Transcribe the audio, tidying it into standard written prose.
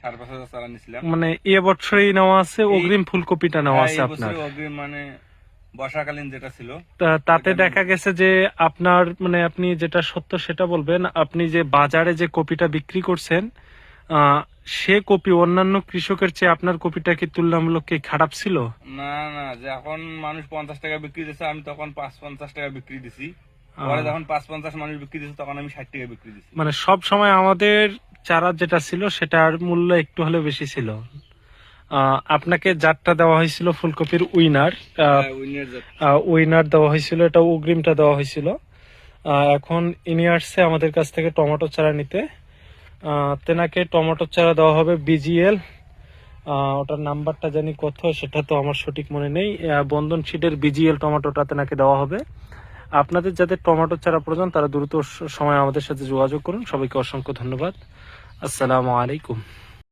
5,500 চারা নিছিলাম। মানে এবছরই নেওয়া আছে, অগ্রিম ফুলকপিটা নেওয়া আছে আপনার? অগ্রিম মানে বর্ষাকালীন যেটা ছিল। তাতে দেখা গেছে যে আপনার মানে আপনি যেটা সত্য সেটা বলবেন, আপনি যে বাজারে যে কপিটা বিক্রি করছেন সে কপি অন্যান্য কৃষকের চেয়ে আপনার কপিটা কি তুলনামূলক কি খারাপ ছিল? না না, যখন মানুষ 50 টাকা বিক্রি দিচ্ছে আমি তখন 5-50 টাকা বিক্রি দিছি। পরে যখন 5-50 মানুষ বিক্রি দিচ্ছে তখন আমি 60 টাকা বিক্রি দিছি। মানে সব সময় আমাদের চারা যেটা ছিল সেটার মূল্য একটু হলেও বেশি ছিল। আপনাকে যারটা দেওয়া হয়েছিল ফুলকপির উইনার, উইনার দেওয়া হয়েছিল, এটা অগ্রিমটা দেওয়া হয়েছিল। এখন ইনি আসছে আমাদের কাছ থেকে টমেটো চারা নিতে। তেনাকে টমেটো চারা দেওয়া হবে বিজিএল, ওটার নাম্বারটা জানি কত সেটা তো আমার সঠিক মনে নেই। বন্ধন সিডের বিজিএল টমেটোটা তেনাকে দেওয়া হবে। আপনাদের যাদের টমেটো চারা প্রয়োজন তারা দ্রুত সময় আমাদের সাথে যোগাযোগ করুন। সবাইকে অসংখ্য ধন্যবাদ। আসসালামু আলাইকুম।